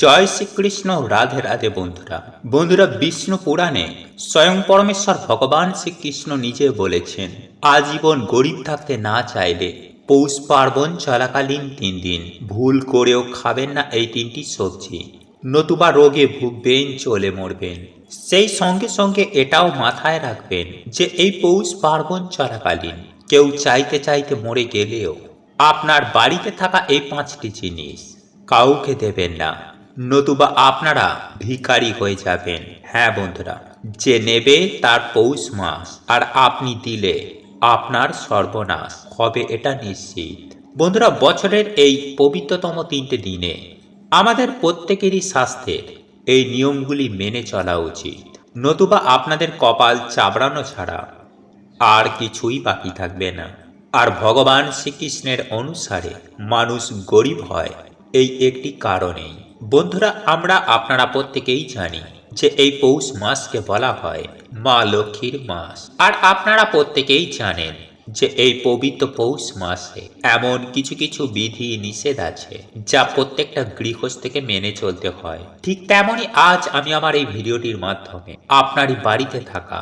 জয় শ্রীকৃষ্ণ। রাধে রাধে বন্ধুরা। বন্ধুরা, বিষ্ণু পুরাণে স্বয়ং পরমেশ্বর ভগবান শ্রীকৃষ্ণ নিজে বলেছেন, আজীবন গরিব থাকতে না চাইলে পৌষ পার্বণ চলাকালীন 3 দিন ভুল করেও খাবেন না এই 3টি সবজি, নতুবা রোগে ভুগবেন, চলে মরবেন। সেই সঙ্গে সঙ্গে এটাও মাথায় রাখবেন যে এই পৌষ পার্বণ চলাকালীন কেউ চাইতে চাইতে মরে গেলেও আপনার বাড়িতে থাকা এই 5টি জিনিস কাউকে দেবেন না, নতুবা আপনারা ভিখারি হয়ে যাবেন। হ্যাঁ বন্ধুরা, যে নেবে তার পৌষ মাস, আর আপনি দিলে আপনার সর্বনাশ হবে, এটা নিশ্চিত। বন্ধুরা, বছরের এই পবিত্রতম 3টে দিনে আমাদের প্রত্যেকেরই স্বাস্থ্যের এই নিয়মগুলি মেনে চলা উচিত, নতুবা আপনাদের কপাল চাবড়ানো ছাড়া আর কিছুই বাকি থাকবে না। আর ভগবান শ্রীকৃষ্ণের অনুসারে মানুষ গরিব হয় এই একটি কারণেই। বন্ধুরা, আপনারা প্রত্যেকেই জানি যে এই পৌষ মাসকে বলা হয় মা লক্ষ্মীর মাস। আর আপনারা প্রত্যেকেই জানেন যে এই পবিত্র পৌষ মাসে এমন কিছু কিছু বিধি নিষেধ আছে যা প্রত্যেকটা গৃহস্থকে মেনে চলতে হয়। ঠিক তেমনই আজ আমি আমার এই ভিডিওটির মাধ্যমে আপনারই বাড়িতে থাকা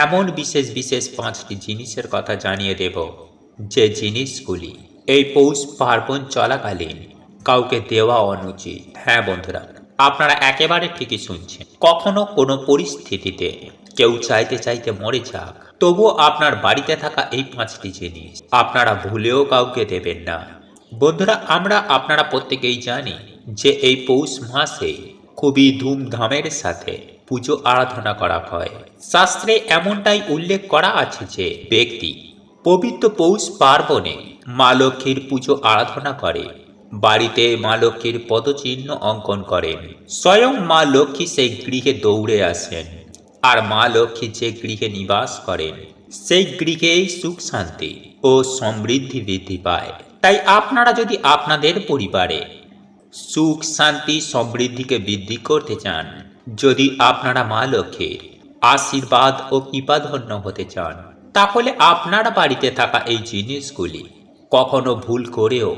এমন বিশেষ বিশেষ 5টি জিনিসের কথা জানিয়ে দেব, যে জিনিসগুলি এই পৌষ পার্বণ চলাকালীন কাউকে দেওয়া অনুচিত। হ্যাঁ বন্ধুরা, আপনারা একেবারে ঠিকই শুনছেন। কখনো কোনো পরিস্থিতিতে কেউ চাইতে চাইতে মরে যাক, তবুও আপনার বাড়িতে থাকা এই 5টি জিনিস আপনারা ভুলেও কাউকে দেবেন না। বন্ধুরা, আপনারা প্রত্যেকেই জানি যে এই পৌষ মাসে খুবই ধুমধামের সাথে পুজো আরাধনা করা হয়। শাস্ত্রে এমনটাই উল্লেখ করা আছে যে ব্যক্তি পবিত্র পৌষ পার্বণে মা লক্ষ্মীর পুজো আরাধনা করে, বাড়িতে মা লক্ষ্মীর পদচিহ্ন অঙ্কন করেন, স্বয়ং মা লক্ষ্মী সেই গৃহে দৌড়ে আসেন। আর মা লক্ষ্মী যে গৃহে নিবাস করেন সেই গৃহেই সুখ শান্তি ও সমৃদ্ধি বৃদ্ধি পায়। তাই আপনারা যদি আপনাদের পরিবারে সুখ শান্তি সমৃদ্ধিকে বৃদ্ধি করতে চান, যদি আপনারা মা লক্ষ্মীর আশীর্বাদ ও কৃপাধন্য হতে চান, তাহলে আপনার বাড়িতে থাকা এই জিনিসগুলি কখনো ভুল করেও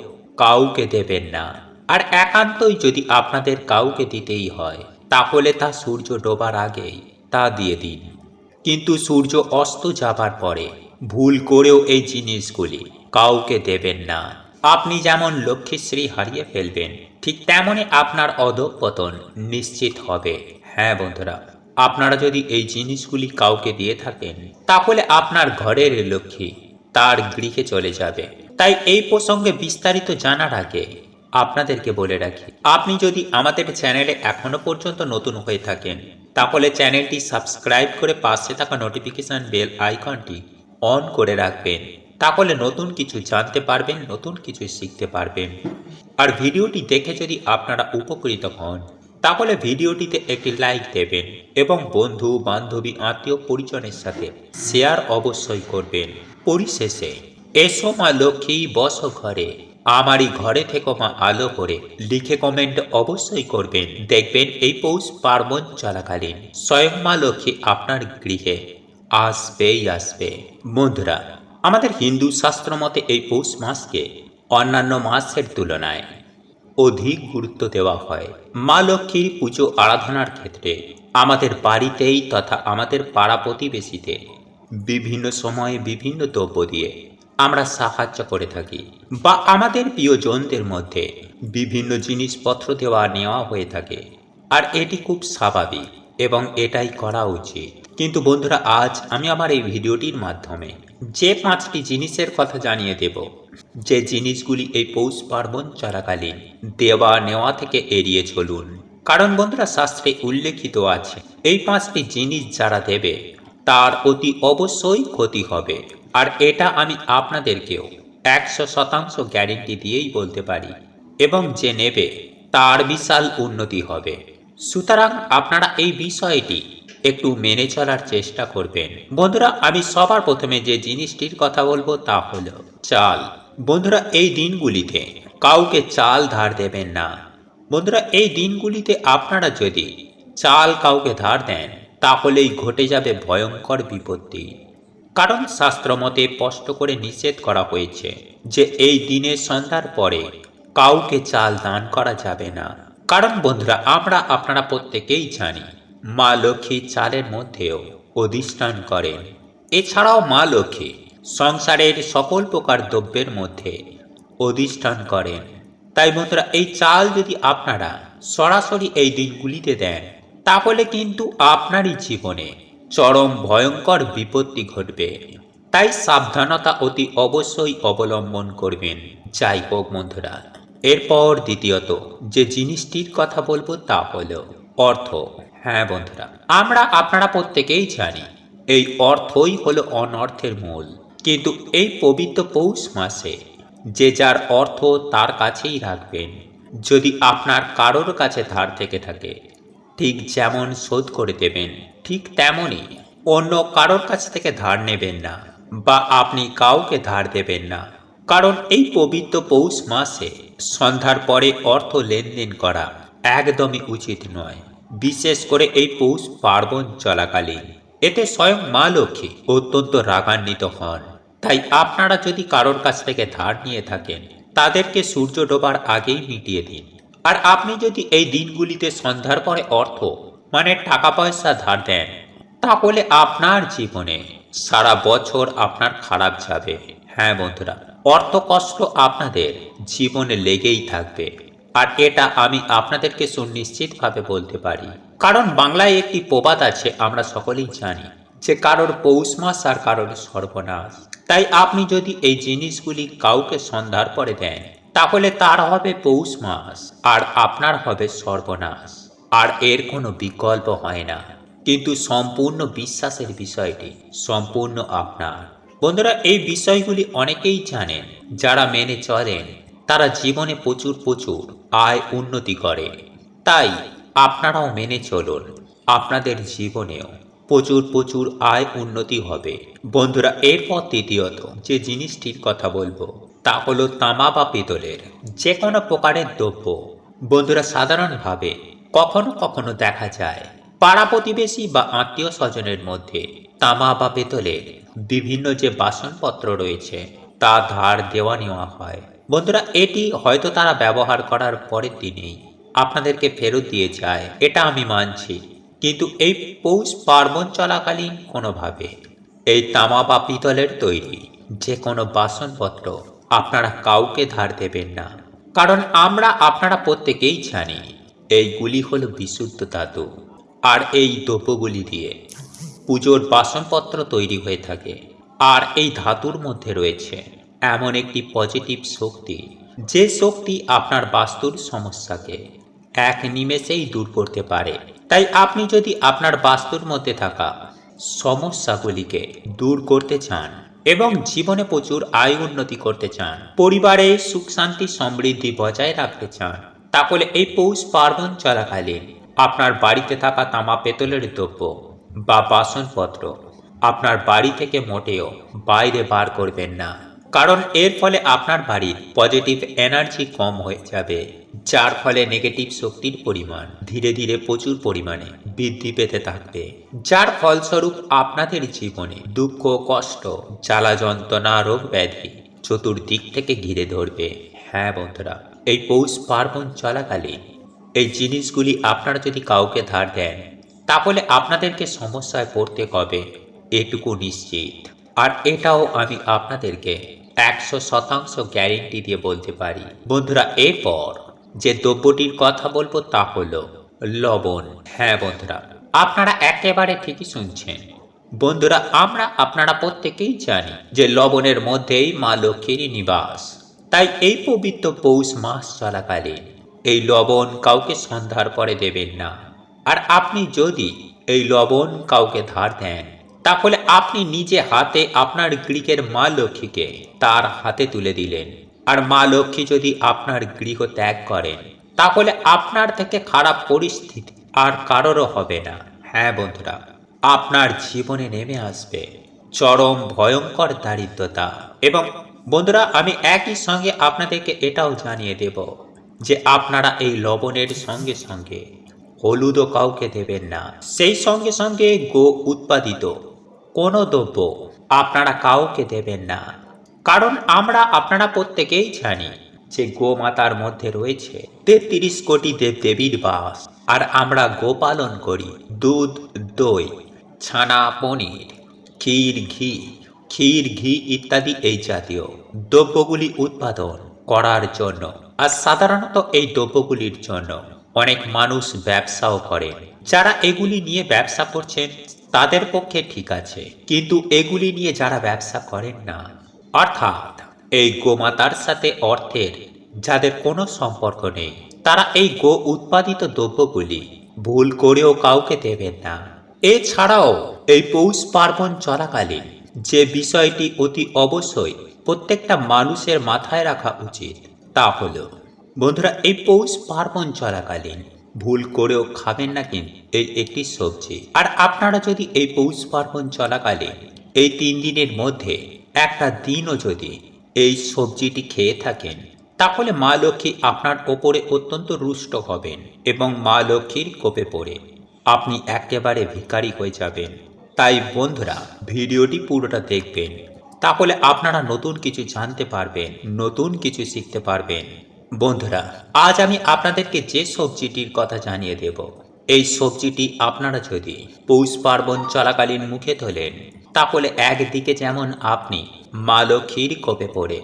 কাউকে দেবেন না। আর একান্তই যদি আপনাদের কাউকে দিতেই হয়, তাহলে তা সূর্য ডোবার আগেই তা দিয়ে দিন। কিন্তু সূর্য অস্ত যাবার পরে ভুল করেও এই জিনিসগুলি কাউকে দেবেন না। আপনি যেমন লক্ষ্মীশ্রী হারিয়ে ফেলবেন, ঠিক তেমনই আপনার অধঃপতন নিশ্চিত হবে। হ্যাঁ বন্ধুরা, আপনারা যদি এই জিনিসগুলি কাউকে দিয়ে থাকেন, তাহলে আপনার ঘরের লক্ষ্মী তার গৃহে চলে যাবে। তাই এই প্রসঙ্গে বিস্তারিত জানার আগে আপনাদেরকে বলে রাখি, আপনি যদি আমাদের চ্যানেলে এখনো পর্যন্ত নতুন হয়ে থাকেন, তাহলে চ্যানেলটি সাবস্ক্রাইব করে পাশে থাকা নোটিফিকেশন বেল আইকনটি অন করে রাখবেন। তাহলে নতুন কিছু জানতে পারবেন, নতুন কিছু শিখতে পারবেন। আর ভিডিওটি দেখে যদি আপনারা উপকৃত হন, তাহলে ভিডিওটিতে একটি লাইক দেবেন এবং বন্ধু বান্ধবী আত্মীয় পরিজনের সাথে শেয়ার অবশ্যই করবেন। পরিশেষে, এসো মা লক্ষ্মী বসো ঘরে, আমারই ঘরে থেকে মা আলো করে লিখে কমেন্ট অবশ্যই করবেন। দেখবেন এই পৌষ পার্বণ চলাকালীন স্বয়ং মা লক্ষ্মী আপনার গৃহে আসবেই আসবে। বন্ধুরা, আমাদের হিন্দু শাস্ত্র মতে এই পৌষ মাসকে অন্যান্য মাসের তুলনায় অধিক গুরুত্ব দেওয়া হয়। মা লক্ষ্মীর পুজো আরাধনার ক্ষেত্রে আমাদের বাড়িতেই তথা আমাদের পাড়া প্রতিবেশীতে বিভিন্ন সময়ে বিভিন্ন দ্রব্য দিয়ে আমরা সাহায্য করে থাকি, বা আমাদের প্রিয়জনদের মধ্যে বিভিন্ন জিনিসপত্র দেওয়া নেওয়া হয়ে থাকে। আর এটি খুব স্বাভাবিক এবং এটাই করা উচিত। কিন্তু বন্ধুরা, আজ আমি আমার এই ভিডিওটির মাধ্যমে যে 5টি জিনিসের কথা জানিয়ে দেব, যে জিনিসগুলি এই পৌষ পার্বণ চলাকালীন দেওয়া নেওয়া থেকে এড়িয়ে চলুন। কারণ বন্ধুরা, শাস্ত্রে উল্লেখিত আছে এই 5টি জিনিস যারা দেবে তার অতি অবশ্যই ক্ষতি হবে। আর এটা আমি আপনাদেরকেও 100% গ্যারেন্টি দিয়েই বলতে পারি, এবং যে নেবে তার বিশাল উন্নতি হবে। সুতরাং আপনারা এই বিষয়টি একটু মেনে চলার চেষ্টা করবেন। বন্ধুরা, আমি সবার প্রথমে যে জিনিসটির কথা বলবো তা হলো চাল। বন্ধুরা, এই দিনগুলিতে কাউকে চাল ধার দেবেন না। বন্ধুরা, এই দিনগুলিতে আপনারা যদি চাল কাউকে ধার দেন, তাহলেই ঘটে যাবে ভয়ঙ্কর বিপত্তি। কারণ শাস্ত্রমতে স্পষ্ট করে নিষেধ করা হয়েছে যে এই দিনে সন্ধ্যার পরে কাউকে চাল দান করা যাবে না। কারণ বন্ধুরা আমরা আপনারা প্রত্যেকেই জানি মা লক্ষ্মী চালের মধ্যেও অধিষ্ঠান করেন। এছাড়াও মা লক্ষ্মী সংসারের সকল প্রকার দ্রব্যের মধ্যে অধিষ্ঠান করেন। তাই বন্ধুরা এই চাল যদি আপনারা সরাসরি এই দিনগুলিতে দেন তাহলে কিন্তু আপনারই জীবনে চরম ভয়ঙ্কর বিপত্তি ঘটবে। তাই সাবধানতা অতি অবশ্যই অবলম্বন করবেন। যাই হোক বন্ধুরা, এরপর দ্বিতীয়ত যে জিনিসটির কথা বলবো তা হলো অর্থ। হ্যাঁ বন্ধুরা, আমরা আপনারা প্রত্যেকেই জানি এই অর্থই হলো অনর্থের মূল। কিন্তু এই পবিত্র পৌষ মাসে যে যার অর্থ তার কাছেই রাখবেন। যদি আপনার কারোর কাছে ধার থেকে থাকে ঠিক যেমন শোধ করে দেবেন, ঠিক তেমনই অন্য কারোর কাছ থেকে ধার নেবেন না বা আপনি কাউকে ধার দেবেন না। কারণ এই পবিত্র পৌষ মাসে সন্ধ্যার পরে অর্থ লেনদেন করা একদমই উচিত নয়, বিশেষ করে এই পৌষ পার্বণ চলাকালীন। এতে স্বয়ং মা লক্ষ্মী অত্যন্ত রাগান্বিত হন। তাই আপনারা যদি কারোর কাছ থেকে ধার নিয়ে থাকেন তাদেরকে সূর্য ডোবার আগেই মিটিয়ে দিন। আর আপনি যদি এই দিনগুলিতে সন্ধ্যার পরে অর্থ মানে টাকা পয়সা ধার দেন তাহলে আপনার জীবনে সারা বছর আপনার খারাপ যাবে। হ্যাঁ বন্ধুরা, অর্থ কষ্ট আপনাদের জীবনে লেগেই থাকবে। আর এটা আমি আপনাদেরকে সুনিশ্চিতভাবে বলতে পারি। কারণ বাংলায় একটি প্রবাদ আছে, আমরা সকলেই জানি যে কারোর পৌষ মাস আর কারোর সর্বনাশ। তাই আপনি যদি এই জিনিসগুলি কাউকে সন্ধ্যার পরে দেন তাহলে তার হবে পৌষ মাস আর আপনার হবে সর্বনাশ। আর এর কোনো বিকল্প হয় না। কিন্তু সম্পূর্ণ বিশ্বাসের বিষয়টি সম্পূর্ণ আপনার। বন্ধুরা এই বিষয়গুলি অনেকেই জানেন, যারা মেনে চলেন তারা জীবনে প্রচুর প্রচুর আয় উন্নতি করে। তাই আপনারাও মেনে চলুন, আপনাদের জীবনেও প্রচুর প্রচুর আয় উন্নতি হবে। বন্ধুরা এরপর তৃতীয়ত যে জিনিসটির কথা বলবো তা হলো তামা বা পিতলের যে কোনো প্রকারের দ্রব্য। বন্ধুরা সাধারণভাবে কখনো কখনো দেখা যায় পাড়া প্রতিবেশী বা আত্মীয় স্বজনের মধ্যে তামা বা পেতলের বিভিন্ন যে বাসনপত্র রয়েছে তা ধার দেওয়া নেওয়া হয়। বন্ধুরা এটি হয়তো তারা ব্যবহার করার পরের দিনেই আপনাদেরকে ফেরত দিয়ে যায়, এটা আমি মানছি। কিন্তু এই পৌষ পার্বণ চলাকালীন কোনোভাবে এই তামা বা পিতলের তৈরি যে কোনো বাসনপত্র আপনারা কাউকে ধার দেবেন না। কারণ আমরা আপনারা প্রত্যেকেই জানি এইগুলি হলো বিশুদ্ধ ধাতু। আর এই দ্রব্যগুলি দিয়ে পুজোর বাসনপত্র তৈরি হয়ে থাকে। আর এই ধাতুর মধ্যে রয়েছে এমন একটি পজিটিভ শক্তি, যে শক্তি আপনার বাস্তুর সমস্যাকে এক নিমেষেই দূর করতে পারে। তাই আপনি যদি আপনার বাস্তুর মধ্যে থাকা সমস্যাগুলিকে দূর করতে চান এবং জীবনে প্রচুর আয় উন্নতি করতে চান, পরিবারে সুখ শান্তি সমৃদ্ধি বজায় রাখতে চান, তাহলে এই পৌষ পার্বণ চলাকালীন আপনার বাড়িতে থাকা তামা পেতলের দ্রব্য বা বাসনপত্র আপনার বাড়ি থেকে মোটেও বাইরে বার করবেন না। কারণ এর ফলে আপনার বাড়ির পজিটিভ এনার্জি কম হয়ে যাবে, যার ফলে নেগেটিভ শক্তির পরিমাণ ধীরে ধীরে প্রচুর পরিমাণে বৃদ্ধি পেতে থাকবে, যার ফলস্বরূপ আপনাদের জীবনে দুঃখ কষ্ট জ্বালা যন্ত্রণা রোগ ব্যাধি চতুর্দিক থেকে ঘিরে ধরবে। হ্যাঁ বন্ধুরা, এই পৌষ পার্বণ চলাকালীন এই জিনিসগুলি আপনারা যদি কাউকে ধার দেন তাহলে আপনাদেরকে সমস্যায় পড়তে হবে, এটুকু নিশ্চিত। আর এটাও আমি আপনাদেরকে 100% গ্যারেন্টি দিয়ে বলতে পারি। বন্ধুরা এরপর যে দ্রব্যটির কথা বলবো তা হলো লবণ। হ্যাঁ বন্ধুরা, আপনারা একেবারে ঠিকই শুনছেন। বন্ধুরা আমরা আপনারা প্রত্যেকেই জানি যে লবণের মধ্যেই মা লক্ষ্মীর নিবাস। তাই এই পবিত্র পৌষ মাস চলাকালীন এই লবণ কাউকে সন্ধ্যার পরে দেবেন না। আর আপনি যদি এই লবণ কাউকে ধার দেন তাহলে আপনি নিজে হাতে আপনার গৃহের মা লক্ষ্মীকে তার হাতে তুলে দিলেন। আর মা লক্ষ্মী যদি আপনার গৃহ ত্যাগ করেন তাহলে আপনার থেকে খারাপ পরিস্থিতি আর কারোরও হবে না। হ্যাঁ বন্ধুরা, আপনার জীবনে নেমে আসবে চরম ভয়ঙ্কর দারিদ্রতা। এবং বন্ধুরা আমি একই সঙ্গে আপনাদেরকে এটাও জানিয়ে দেব যে আপনারা এই লবণের সঙ্গে সঙ্গে হলুদও কাউকে দেবেন না। সেই সঙ্গে সঙ্গে গো উৎপাদিত কোনো দ্রব্য আপনারা কাউকে দেবেন না। কারণ আমরা আপনারা প্রত্যেকেই জানি যে গোমাতার মধ্যে রয়েছে 33 কোটি দেবদেবীর বাস। আর আমরা গোপালন করি দুধ, দই, ছানা, পনির, ক্ষীর ঘি ইত্যাদি এই জাতীয় দ্রব্যগুলি উৎপাদন করার জন্য। আর সাধারণত এই দ্রব্যগুলির জন্য অনেক মানুষ ব্যবসাও করেন। যারা এগুলি নিয়ে ব্যবসা করছেন তাদের পক্ষে ঠিক আছে, কিন্তু এগুলি নিয়ে যারা ব্যবসা করেন না, অর্থাৎ এই গোমাতার সাথে অর্থের যাদের কোনো সম্পর্ক নেই, তারা এই গো উৎপাদিত দ্রব্যগুলি ভুল করেও কাউকে দেবেন না। এছাড়াও এই পৌষ পার্বণ চলাকালীন যে বিষয়টি অতি অবশ্যই প্রত্যেকটা মানুষের মাথায় রাখা উচিত তা হলো, বন্ধুরা, এই পৌষ পার্বণ চলাকালীন ভুল করেও খাবেন না কিন্তু এই একটি সবজি। আর আপনারা যদি এই পৌষ পার্বণ চলাকালীন এই 3 দিনের মধ্যে একটা দিনও যদি এই সবজিটি খেয়ে থাকেন, তাহলে মা লক্ষ্মী আপনার ওপরে অত্যন্ত রুষ্ট হবেন এবং মা লক্ষ্মীর কোপে পড়ে আপনি একেবারে ভিখারি হয়ে যাবেন। তাই বন্ধুরা, ভিডিওটি পুরোটা দেখবেন, তাহলে আপনারা নতুন কিছু জানতে পারবেন, নতুন কিছু শিখতে পারবেন। বন্ধুরা, আজ আমি আপনাদেরকে যে সবজিটির কথা জানিয়ে দেব, এই সবজিটি আপনারা যদি পৌষ পার্বণ চলাকালীন মুখে তোলেন, তাহলে একদিকে যেমন আপনি মা লক্ষ্মীর কোপে পড়ে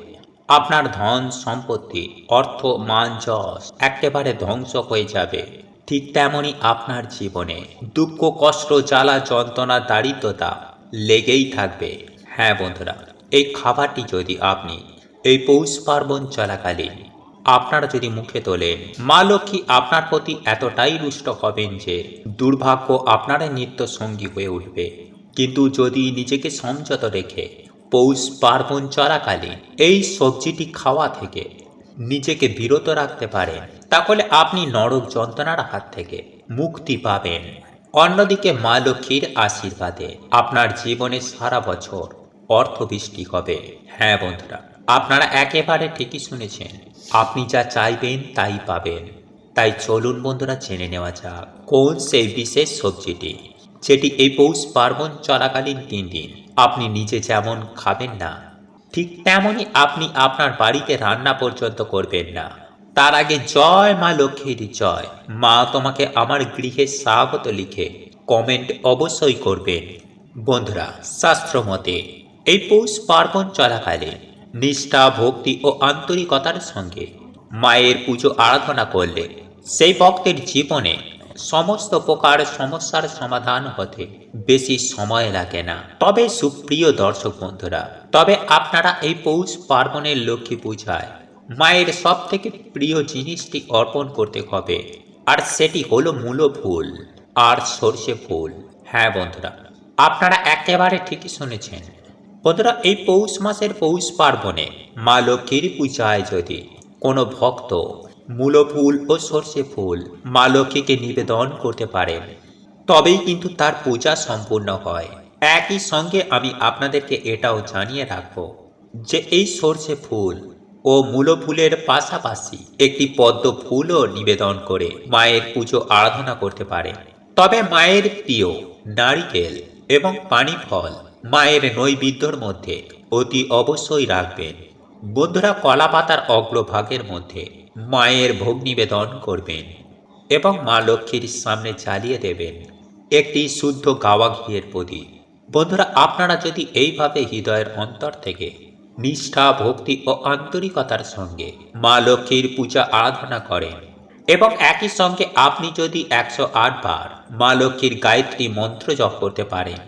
আপনার ধন সম্পত্তি, অর্থ, মান, যশ একেবারে ধ্বংস হয়ে যাবে, ঠিক তেমনি আপনার জীবনে দুঃখ, কষ্ট, জ্বালা, যন্ত্রণা, দারিদ্রতা লেগেই থাকবে। হ্যাঁ বন্ধুরা, এই খাবারটি যদি আপনি এই পৌষ পার্বণ চলাকালীন আপনারা যদি মুখে তোলেন, মা লক্ষ্মী আপনার প্রতি এতটাই রুষ্ট হবেন যে দুর্ভাগ্য আপনার নিত্য সঙ্গী হয়ে উঠবে। কিন্তু যদি নিজেকে সংযত রেখে পৌষ পার্বণ চলাকালীন এই সবজিটি খাওয়া থেকে নিজেকে বিরত রাখতে পারেন, তাহলে আপনি নরক যন্ত্রণার হাত থেকে মুক্তি পাবেন। অন্যদিকে মা লক্ষ্মীর আশীর্বাদে আপনার জীবনে সারা বছর অর্থবৃষ্টি হবে। হ্যাঁ বন্ধুরা, আপনারা একেবারে ঠিকই শুনেছেন, আপনি যা চাইবেন তাই পাবেন। তাই চলুন বন্ধুরা, জেনে নেওয়া যাক কোন সেই বিশেষ সবজিটি যেটি এই পৌষ পার্বণ চলাকালীন 3 দিন আপনি নিজে যেমন খাবেন না, ঠিক তেমনই আপনি আপনার বাড়িতে রান্না পর্যন্ত করবেন না। তার আগে জয় মা লক্ষ্মীর জয়, মা তোমাকে আমার গৃহে স্বাগত লিখে কমেন্ট অবশ্যই করবেন। বন্ধুরা, শাস্ত্র মতে এই পৌষ পার্বণ চলাকালীন নিষ্ঠা, ভক্তি ও আন্তরিকতার সঙ্গে মায়ের পুজো আরাধনা করলে সেই ভক্তের জীবনে সমস্ত প্রকার সমস্যার সমাধান হতে বেশি সময় লাগে না। তবে সুপ্রিয় দর্শক বন্ধুরা, তবে আপনারা এই পৌষ পার্বণের লক্ষ্মী পূজায় মায়ের সব থেকে প্রিয় জিনিসটি অর্পণ করতে হবে, আর সেটি হলো মূলো ফুল আর সর্ষে ফুল। হ্যাঁ বন্ধুরা, আপনারা একেবারে ঠিকই শুনেছেন। বন্ধুরা, এই পৌষ মাসের পৌষ পার্বণে মা লক্ষ্মীর পূজায় যদি কোনো ভক্ত মূলো ফুল ও সর্ষে ফুল মা লক্ষ্মীকে নিবেদন করতে পারেন, তবেই কিন্তু তার পূজা সম্পূর্ণ হয়। একই সঙ্গে আমি আপনাদেরকে এটাও জানিয়ে রাখব যে এই সর্ষে ফুল ও মূলো ফুলের পাশাপাশি একটি পদ্ম ফুলও নিবেদন করে মায়ের পুজো আরাধনা করতে পারেন। তবে মায়ের প্রিয় নারিকেল এবং পানি ফল মায়ের নৈবেদ্যর মধ্যে অতি অবশ্যই রাখবেন। বন্ধুরা, কলা পাতার অগ্রভাগের মধ্যে মায়ের ভোগ নিবেদন করবেন এবং মা লক্ষ্মীর সামনে জ্বালিয়ে দেবেন একটি শুদ্ধ গাওয়া ঘিয়ের প্রদীপ। বন্ধুরা, আপনারা যদি এইভাবে হৃদয়ের অন্তর থেকে নিষ্ঠা, ভক্তি ও আন্তরিকতার সঙ্গে মা লক্ষ্মীর পূজা আরাধনা করেন এবং একই সঙ্গে আপনি যদি 108 বার মা লক্ষ্মীর গায়ত্রী মন্ত্র জপ করতে পারেন,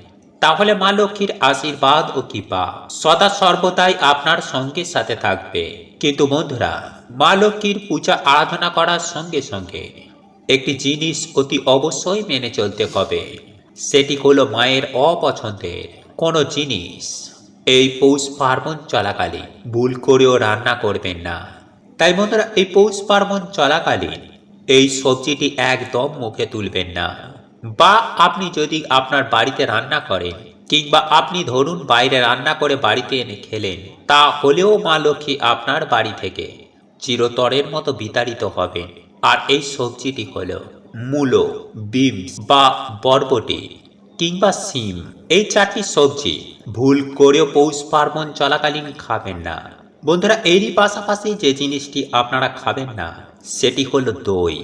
তাহলে মা লক্ষ্মীর আশীর্বাদ ও কৃপা সদা সর্বদাই আপনার সঙ্গে সাথে থাকবে। কিন্তু বন্ধুরা, মা লক্ষ্মীর পূজা আরাধনা করার সঙ্গে সঙ্গে একটি জিনিস অতি অবশ্যই মেনে চলতে হবে, সেটি হলো মায়ের অপছন্দের কোনো জিনিস এই পৌষ পার্বণ চলাকালীন ভুল করেও রান্না করবেন না। তাই বন্ধুরা, এই পৌষ পার্বণ চলাকালীন এই সবজিটি একদম মুখে তুলবেন না, বা আপনি যদি আপনার বাড়িতে রান্না করেন কিংবা আপনি ধরুন বাইরে রান্না করে বাড়িতে এনে খেলেন, তা হলেও মা লক্ষ্মী আপনার বাড়ি থেকে চিরতরের মতো বিতাড়িত হবেন। আর এই সবজিটি হলো মূলো, বিনস বা বরবটি কিংবা শিম। এই 4টি সবজি ভুল করেও পৌষ পার্বণ চলাকালীন খাবেন না। বন্ধুরা এরই পাশাপাশি যে জিনিসটি আপনারা খাবেন না সেটি হলো দই।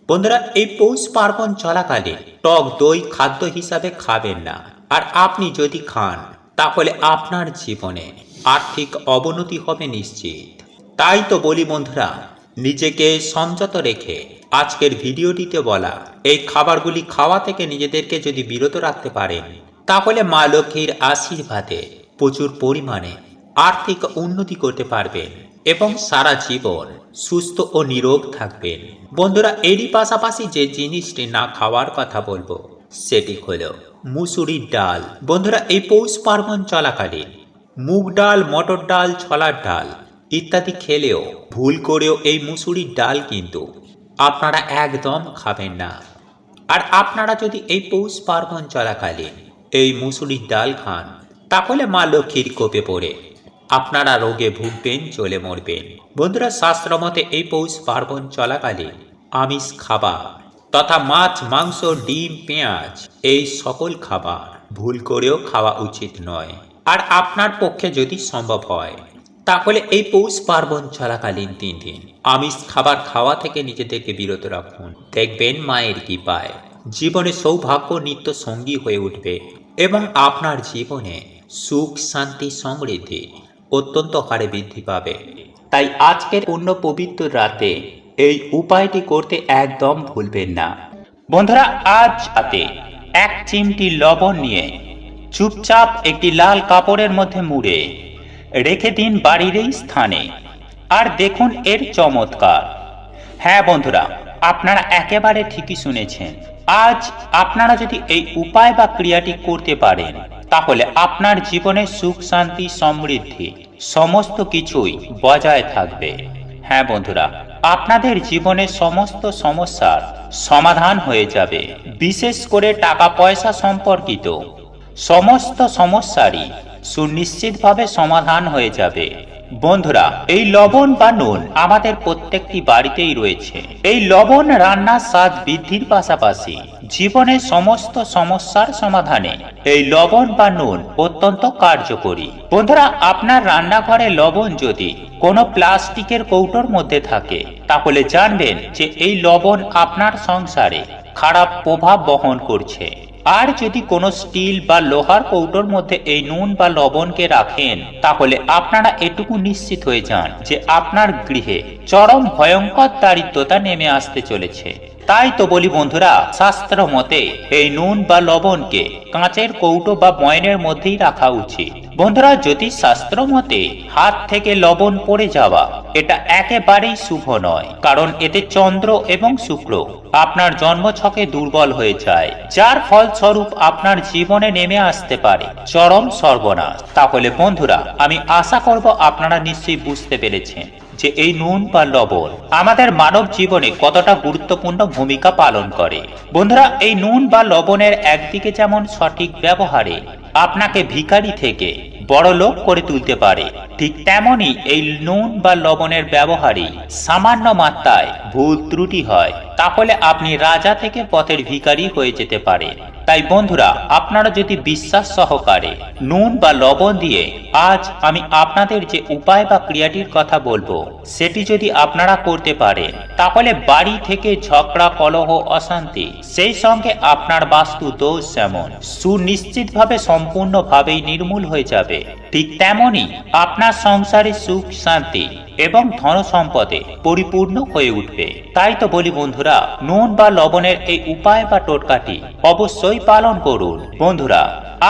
বন্ধুরা এই পৌষ পার্বণ চলাকালীন টক দই খাদ্য হিসাবে খাবেন না। আর আপনি যদি খান তাহলে আপনার জীবনে আর্থিক অবনতি হবে নিশ্চিত। তাই তো বলি বন্ধুরা, নিজেকে সংযত রেখে আজকের ভিডিওটিতে বলা এই খাবারগুলি খাওয়া থেকে নিজেদেরকে যদি বিরত রাখতে পারেন তাহলে মা লক্ষ্মীর আশীর্বাদে প্রচুর পরিমাণে আর্থিক উন্নতি করতে পারবেন এবং সারা জীবন সুস্থ ও নিরোগ থাকবেন। বন্ধুরা এরই পাশাপাশি যে জিনিসটি না খাওয়ার কথা বলবো সেটি হলো মুসুরির ডাল। বন্ধুরা এই পৌষ পার্বণ চলাকালীন মুগ ডাল, মটর ডাল, ছোলার ডাল ইত্যাদি খেলেও ভুল করেও এই মুসুরির ডাল কিন্তু আপনারা একদম খাবেন না। আর আপনারা যদি এই পৌষ পার্বণ চলাকালীন এই মুসুরির ডাল খান তাহলে মা লক্ষ্মীর কোপে পড়ে আপনারা রোগে ভুগবেন, চলে মরবেন। বন্ধুরা শাস্ত্র মতে এই পৌষ পার্বণ চলাকালীন আমিষ খাবার তথা মাছ, মাংস, ডিম, পেঁয়াজ এই সকল খাবার ভুল করেও খাওয়া উচিত নয়। আর আপনার পক্ষে যদি সম্ভব হয় তাহলে এই পৌষ পার্বণ চলাকালীন 3 দিন আমিষ খাবার খাওয়া থেকে নিজেদেরকে বিরত রাখুন। দেখবেন মায়ের কৃপায় জীবনে সৌভাগ্য নিত্য সঙ্গী হয়ে উঠবে এবং আপনার জীবনে সুখ, শান্তি, সমৃদ্ধি অত্যন্ত হারে বৃদ্ধি পাবে। তাই আজকের পূর্ণ পবিত্র রাতে এই উপায়টি করতে একদম ভুলবেন না। বন্ধুরা আজ রাতে 1 চিমটি লবণ নিয়ে চুপচাপ একটি লাল কাপড়ের মধ্যে মুড়ে রেখে দিন বাড়ির এই স্থানে। আর দেখুন এর চমৎকার। হ্যাঁ বন্ধুরা, আপনারা একেবারে ঠিকই শুনেছেন। আজ আপনারা যদি এই উপায় বা ক্রিয়াটি করতে পারেন তাহলে আপনার জীবনে সুখ, শান্তি, সমৃদ্ধি সমস্ত কিছুই বজায় থাকবে। হ্যাঁ বন্ধুরা, আপনাদের জীবনে সমস্ত সমস্যার সমাধান হয়ে যাবে। বিশেষ করে টাকা পয়সা সম্পর্কিত সমস্ত সমস্যারই সুনিশ্চিতভাবে সমাধান হয়ে যাবে। বন্ধুরা এই লবণ বা নুন আমাদের প্রত্যেকটি বাড়িতেই রয়েছে। এই লবণ রান্নার স্বাদ বৃদ্ধির পাশাপাশি জীবনের সমস্ত সমস্যার সমাধানে এই লবণ বা নুন অত্যন্ত কার্যকরী। বন্ধুরা আপনার রান্নাঘরে লবণ যদি কোনো প্লাস্টিকের কৌটোর মধ্যে থাকে তাহলে জানবেন যে এই লবণ আপনার সংসারে খারাপ প্রভাব বহন করছে। আর যদি কোনো স্টিল বা লোহার কৌটোর মধ্যে এই নুন বা লবণকে রাখেন তাহলে আপনারা এটুকু নিশ্চিত হয়ে যান যে আপনার গৃহে চরম ভয়ঙ্কর দারিদ্রতা নেমে আসতে চলেছে। তাই তো বলি বন্ধুরা, শাস্ত্র মতে এই নুন বা লবণকে কাঁচের কৌটো বা বয়নের মধ্যেই রাখা উচিত। বন্ধুরা জ্যোতিষ শাস্ত্র মতে হাত থেকে লবণ পড়ে যাওয়া এটা একেবারেই শুভ নয়, কারণ এতে চন্দ্র এবং শুক্র আপনার জন্মছকে দুর্বল হয়ে যায়, যার ফলস্বরূপ আপনার জীবনে নেমে আসতে পারে চরম সর্বনাশ। তাহলে বন্ধুরা আমি আশা করব আপনারা নিশ্চয়ই বুঝতে পেরেছেন যে এই নুন বা লবণ আমাদের মানব জীবনে কতটা গুরুত্বপূর্ণ ভূমিকা পালন করে। বন্ধুরা এই নুন বা লবণের একদিকে যেমন সঠিক ব্যবহারে আপনাকে ভিখারি থেকে বড় লোক করে তুলতে পারে, ঠিক তেমনি এই নুন বা লবণের ব্যবহারই সামান্য মাত্রায় ভুল ত্রুটি হয় তাহলে আপনি রাজা থেকে পথের ভিখারি হয়ে যেতে পারে। তাই বন্ধুরা আপনারা যদি বিশ্বাস সহকারে নুন বা লবণ দিয়ে আজ আমি আপনাদের যে উপায় বা ক্রিয়াটির কথা বলবো সেটি যদি আপনারা করতে পারেন তাহলে বাড়ি থেকে ঝগড়া, কলহ, অশান্তি সেই সঙ্গে আপনার বাস্তু দোষ যেমন সুনিশ্চিতভাবে সম্পূর্ণভাবেই নির্মূল হয়ে যাবে, ঠিক তেমনি আপনার সংসারে সুখ, শান্তি এবং ধন সম্পদে পরিপূর্ণ হয়ে উঠবে। তাই তো বলি বন্ধুরা নুন বা লবণের এই উপায় বা টোটকাটি অবশ্যই পালন করুন। বন্ধুরা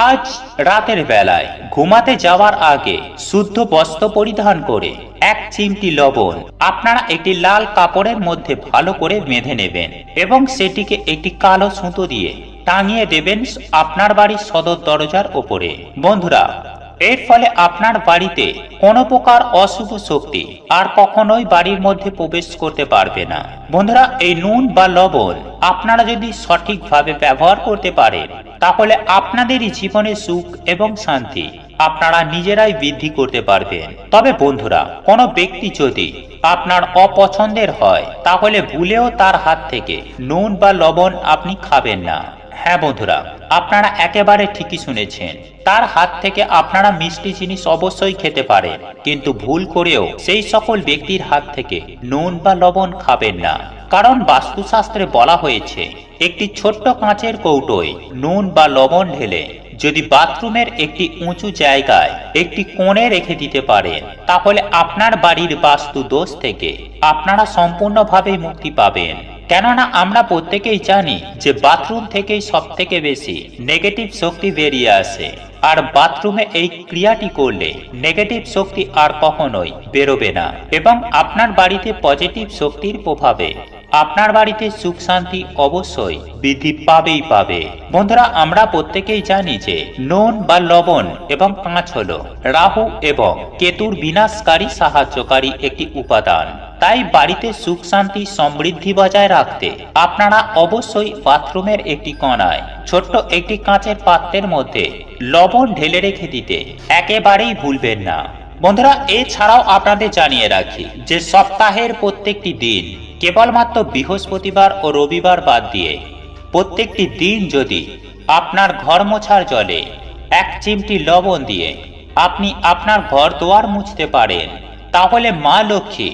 আজ রাতের বেলায় ঘুমাতে যাওয়ার আগে শুদ্ধ বস্ত্র পরিধান করে 1 চিমটি লবণ আপনারা একটি লাল কাপড়ের মধ্যে ভালো করে বেঁধে নেবেন এবং সেটিকে একটি কালো সুতো দিয়ে টাঙিয়ে দেবেন আপনার বাড়ির সদর দরজার ওপরে। বন্ধুরা এর ফলে আপনার বাড়িতে কোনো প্রকার অশুভ শক্তি আর কখনোই বাড়ির মধ্যে প্রবেশ করতে পারবে না। বন্ধুরা এই নুন বা লবণ আপনারা যদি সঠিকভাবে ব্যবহার করতে পারেন তাহলে আপনাদেরই জীবনে সুখ এবং শান্তি আপনারা নিজেরাই বৃদ্ধি করতে পারবেন। তবে বন্ধুরা কোনো ব্যক্তি যদি আপনার অপছন্দের হয় তাহলে ভুলেও তার হাত থেকে নুন বা লবণ আপনি খাবেন না। হ্যাঁ বন্ধুরা, আপনারা একেবারে ঠিকই শুনেছেন। তার হাত থেকে আপনারা মিষ্টি জিনিস অবশ্যই খেতে পারেন, কিন্তু ভুল করেও সেই সকল ব্যক্তির হাত থেকে নুন বা লবণ খাবেন না। কারণ বাস্তুশাস্ত্রে বলা হয়েছে, একটি ছোট্ট কাঁচের কৌটোয় নুন বা লবণ ঢেলে যদি বাথরুমের একটি উঁচু জায়গায় একটি কোণে রেখে দিতে পারেন, তাহলে আপনার বাড়ির বাস্তু দোষ থেকে আপনারা সম্পূর্ণভাবে মুক্তি পাবেন। কেননা আমরা প্রত্যেকেই জানি যে বাথরুম থেকেই সব থেকে বেশি নেগেটিভ শক্তি বেরিয়ে আসে, আর বাথরুমে এই ক্রিয়াটি করলে নেগেটিভ শক্তি আর কখনোই বেরোবে না, এবং আপনার বাড়িতে পজিটিভ শক্তির প্রভাবে আপনার বাড়িতে সুখ শান্তি অবশ্যই বৃদ্ধি পাবেই পাবে। বন্ধুরা, আমরা প্রত্যেকেই জানি যে নুন বা লবণ এবং কাঁচ হলো রাহু এবং কেতুর বিনাশকারী সাহায্যকারী একটি উপাদান। তাই বাড়িতে সুখ শান্তি সমৃদ্ধি বজায় রাখতে আপনারা অবশ্যই বাথরুমের একটি কোণায় ছোট্ট একটি কাঁচের পাত্রের মধ্যে লবণ ঢেলে রেখে দিতে একেবারেই ভুলবেন না। বন্ধুরা, এছাড়াও আপনাদের জানিয়ে রাখি যে সপ্তাহের প্রত্যেকটি দিন, কেবলমাত্র বৃহস্পতিবার ও রবিবার বাদ দিয়ে প্রত্যেকটি দিন যদি আপনার ঘর মোছার জলে 1 চিমটি লবণ দিয়ে আপনি আপনার ঘর দুয়ার মুছতে পারেন, তাহলে মা লক্ষ্মী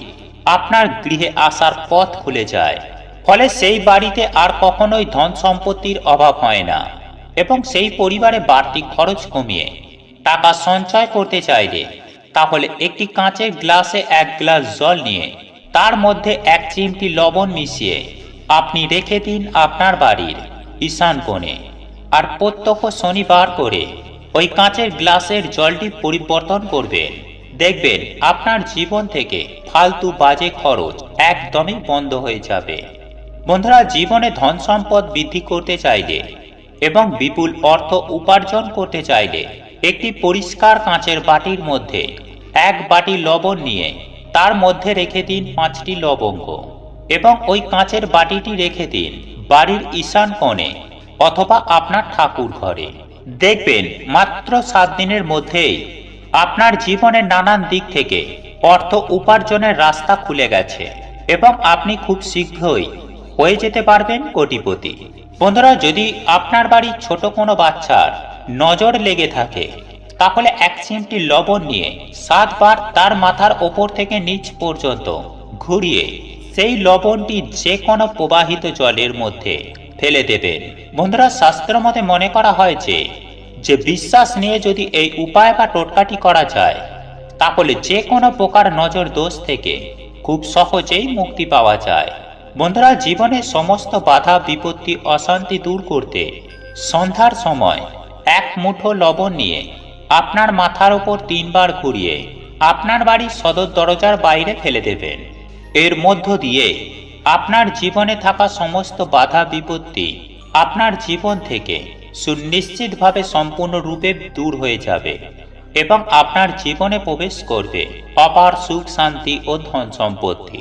আপনার গৃহে আসার পথ খুলে যায়। ফলে সেই বাড়িতে আর কখনোই ধন সম্পত্তির অভাব হয় না, এবং সেই পরিবারে বাড়তি খরচ কমিয়ে টাকা সঞ্চয় করতে চাইলে তাহলে একটি কাঁচের গ্লাসে 1 গ্লাস জল নিয়ে তার মধ্যে 1 চিমটি লবণ মিশিয়ে আপনি রেখে দিন আপনার বাড়ির ঈশান কোণে। আর প্রত্যহ শনিবার করে ওই কাঁচের গ্লাসের জলটি পরিবর্তন করবেন। দেখবেন আপনার জীবন থেকে ফালতু বাজে খরচ একদমই বন্ধ হয়ে যাবে। বন্ধুরা, জীবনে ধন সম্পদ বৃদ্ধি করতে চাইলে এবং বিপুল অর্থ উপার্জন করতে চাইলে একটি পরিষ্কার কাঁচের বাটির মধ্যে 1 বাটি লবণ নিয়ে তার মধ্যে রেখে দিন 5টি লবঙ্গ, এবং ওই কাঁচের বাটিটি রেখে দিন বাড়ির ঈশান কোণে অথবা আপনার ঠাকুর ঘরে। দেখবেন মাত্র 7 দিনের মধ্যেই আপনার জীবনের নানান দিক থেকে অর্থ উপার্জনের রাস্তা খুলে গেছে, এবং আপনি খুব শীঘ্রই হয়ে যেতে পারবেন কোটিপতি। বন্ধুরা, যদি আপনার বাড়ির ছোট কোনো বাচ্চার নজর লেগে থাকে, তাহলে 1 চিমটি লবণ নিয়ে 7 বার তার মাথার ওপর থেকে নিচ পর্যন্ত ঘুরিয়ে সেই লবণটি যে কোনো প্রবাহিত জলের মধ্যে ফেলে দেবেন। বন্ধুরা, শাস্ত্র মতে মনে করা হয় যে বিশ্বাস নিয়ে যদি এই উপায় বা টোটকাটি করা যায়, তাহলে যে কোনো প্রকার নজর দোষ থেকে খুব সহজেই মুক্তি পাওয়া যায়। বন্ধুরা, জীবনের সমস্ত বাধা বিপত্তি অশান্তি দূর করতে সন্ধ্যার সময় 1 মুঠো লবণ নিয়ে আপনার মাথার ওপর 3 বার ঘুরিয়ে আপনার বাড়ির সদর দরজার বাইরে ফেলে দেবেন। এর মধ্য দিয়ে আপনার জীবনে থাকা সমস্ত বাধা বিপত্তি আপনার জীবন থেকে সুনিশ্চিতভাবে সম্পূর্ণরূপে দূর হয়ে যাবে, এবং আপনার জীবনে প্রবেশ করবে অপার সুখ শান্তি ও ধন সম্পত্তি।